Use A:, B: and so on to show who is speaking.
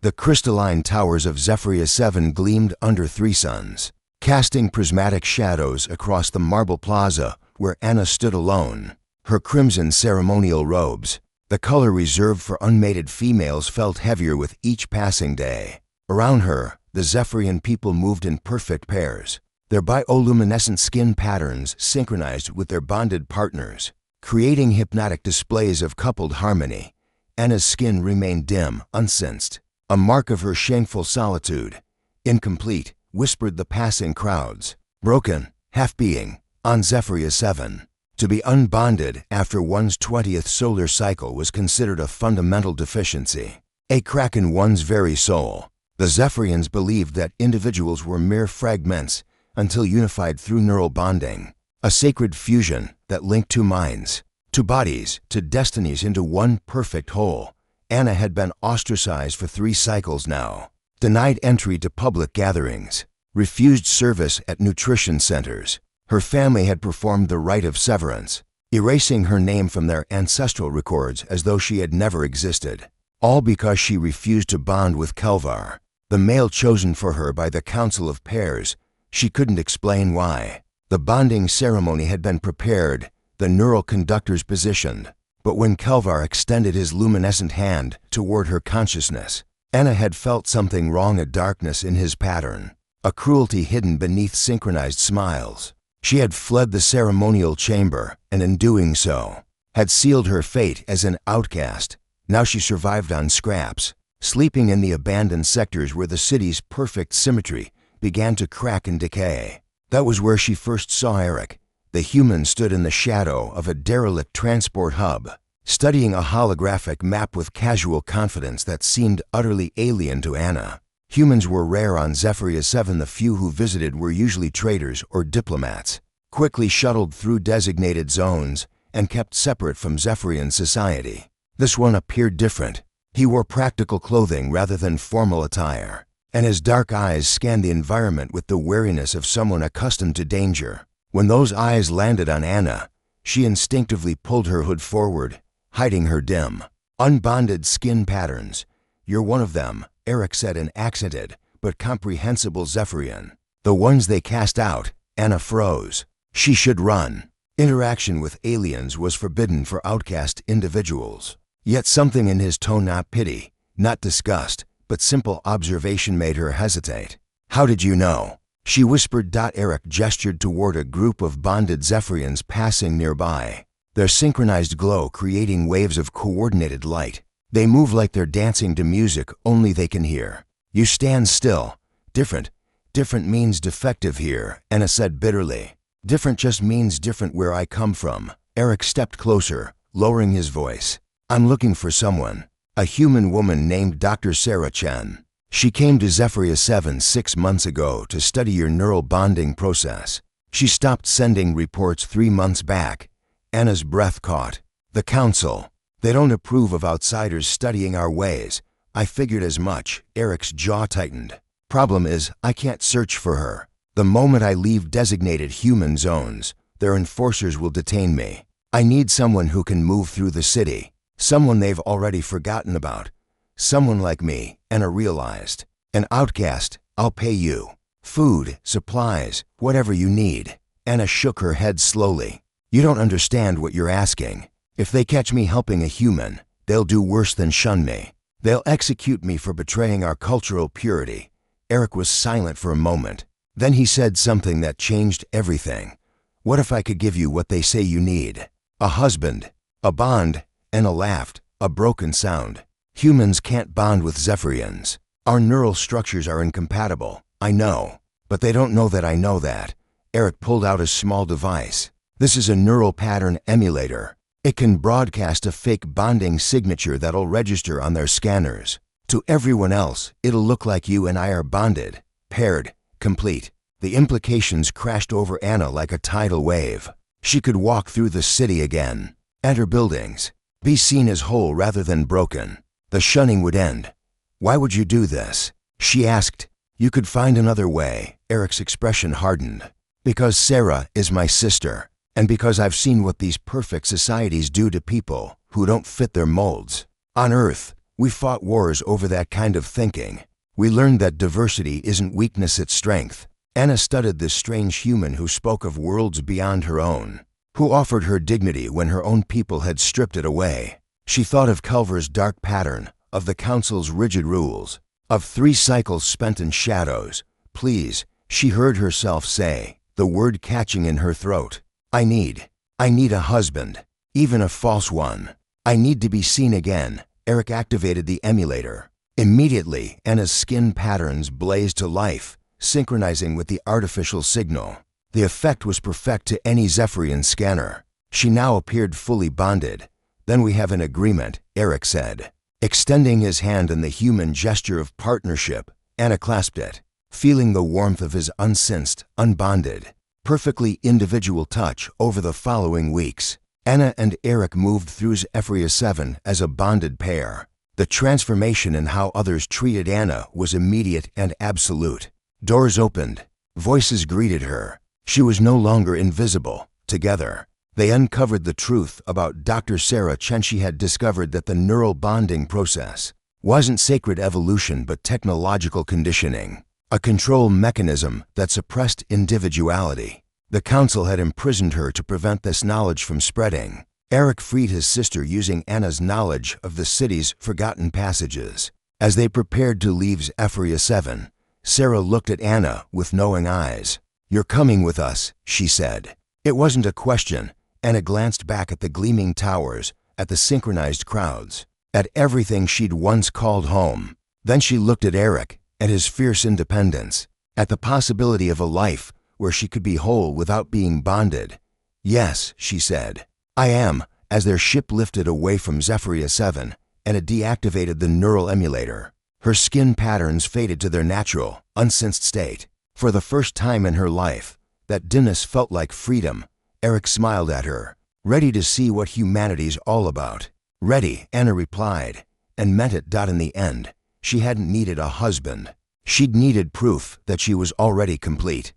A: The crystalline towers of Zephyria 7 gleamed under three suns, casting prismatic shadows across the marble plaza where Anna stood alone. Her crimson ceremonial robes, the color reserved for unmated females, felt heavier with each passing day. Around her, the Zephyrian people moved in perfect pairs, their bioluminescent skin patterns synchronized with their bonded partners, creating hypnotic displays of coupled harmony. Anna's skin remained dim, unsensed, a mark of her shameful solitude. Incomplete, whispered the passing crowds. Broken, half-being, on Zephyria 7. To be unbonded after one's 20th solar cycle was considered a fundamental deficiency, a crack in one's very soul. The Zephyrians believed that individuals were mere fragments until unified through neural bonding, a sacred fusion that linked two minds, two bodies, two destinies into one perfect whole. Anna had been ostracized for 3 cycles now, denied entry to public gatherings, refused service at nutrition centers. Her family had performed the rite of severance, erasing her name from their ancestral records as though she had never existed, all because she refused to bond with Kelvar, the male chosen for her by the Council of Pairs. She couldn't explain why. The bonding ceremony had been prepared, the neural conductors positioned, but when Kelvar extended his luminescent hand toward her consciousness, Anna had felt something wrong, a darkness in his pattern, a cruelty hidden beneath synchronized smiles. She had fled the ceremonial chamber, and in doing so, had sealed her fate as an outcast. Now she survived on scraps, sleeping in the abandoned sectors where the city's perfect symmetry began to crack and decay. That was where she first saw Eric. The human stood in the shadow of a derelict transport hub, studying a holographic map with casual confidence that seemed utterly alien to Anna. Humans were rare on Zephyria 7. The few who visited were usually traders or diplomats, quickly shuttled through designated zones and kept separate from Zephyrian society. This one appeared different. He wore practical clothing rather than formal attire, and his dark eyes scanned the environment with the wariness of someone accustomed to danger. When those eyes landed on Anna, she instinctively pulled her hood forward, hiding her dim, unbonded skin patterns. "You're one of them," Eric said in accented but comprehensible Zephyrian. "The ones they cast out." Anna froze. She should run. Interaction with aliens was forbidden for outcast individuals. Yet something in his tone, not pity, not disgust, but simple observation, made her hesitate. "How did you know?" she whispered. Eric gestured toward a group of bonded Zephyrians passing nearby, their synchronized glow creating waves of coordinated light. "They move like they're dancing to music only they can hear." "You stand still." "Different. Different means defective here," Anna said bitterly. "Different just means different where I come from." Eric stepped closer, lowering his voice. "I'm looking for someone, a human woman named Dr. Sarah Chen. She came to Zephyria 7 6 months ago to study your neural bonding process. She stopped sending reports 3 months back." Anna's breath caught. "The council. They don't approve of outsiders studying our ways." "I figured as much." Eric's jaw tightened. "Problem is, I can't search for her. The moment I leave designated human zones, their enforcers will detain me. I need someone who can move through the city, someone they've already forgotten about. Someone like me," Anna realized. "An outcast. I'll pay you. Food, supplies, whatever you need." Anna shook her head slowly. "You don't understand what you're asking. If they catch me helping a human, they'll do worse than shun me. They'll execute me for betraying our cultural purity." Eric was silent for a moment. Then he said something that changed everything. "What if I could give you what they say you need? A husband, a bond." Anna laughed, a broken sound. "Humans can't bond with Zephyrians. Our neural structures are incompatible. I know, but they don't know that I know that." Eric pulled out a small device. "This is a neural pattern emulator. It can broadcast a fake bonding signature that'll register on their scanners. To everyone else, it'll look like you and I are bonded, paired, complete." The implications crashed over Anna like a tidal wave. She could walk through the city again, enter buildings, be seen as whole rather than broken. The shunning would end. "Why would you do this?" she asked. "You could find another way." Eric's expression hardened. "Because Sarah is my sister, and because I've seen what these perfect societies do to people who don't fit their molds. On Earth, We fought wars over that kind of thinking. We learned that diversity isn't weakness, it's strength. Anna studied this strange human who spoke of worlds beyond her own, who offered her dignity when her own people had stripped it away. She thought of Culver's dark pattern, of the Council's rigid rules, of 3 cycles spent in shadows. Please, she heard herself say, the word catching in her throat. I need a husband, even a false one. I need to be seen again. Eric activated the emulator. Immediately, Anna's skin patterns blazed to life, synchronizing with the artificial signal. The effect was perfect to any Zephyrian scanner. She now appeared fully bonded. Then we have an agreement, Eric said. Extending his hand in the human gesture of partnership, Anna clasped it, feeling the warmth of his unsensed, unbonded, perfectly individual touch over the following weeks. Anna and Eric moved through HFY 7 as a bonded pair. The transformation in how others treated Anna was immediate and absolute. Doors opened. Voices greeted her. She was no longer invisible. Together, they uncovered the truth about Dr. Sarah Chen. She had discovered that the neural bonding process wasn't sacred evolution but technological conditioning, a control mechanism that suppressed individuality. The Council had imprisoned her to prevent this knowledge from spreading. Eric freed his sister using Anna's knowledge of the city's forgotten passages. As they prepared to leave HFY 7, Sarah looked at Anna with knowing eyes. You're coming with us, she said. It wasn't a question. Anna glanced back at the gleaming towers, at the synchronized crowds, at everything she'd once called home. Then she looked at Eric, at his fierce independence, at the possibility of a life where she could be whole without being bonded. Yes, she said. I am, as their ship lifted away from HFY 7, and it deactivated the neural emulator. Her skin patterns faded to their natural, unsensed state. For the first time in her life, that dimness felt like freedom. Eric smiled at her, ready to see what humanity's all about. Ready, Anna replied, and meant it. In the end, she hadn't needed a husband. She'd needed proof that she was already complete.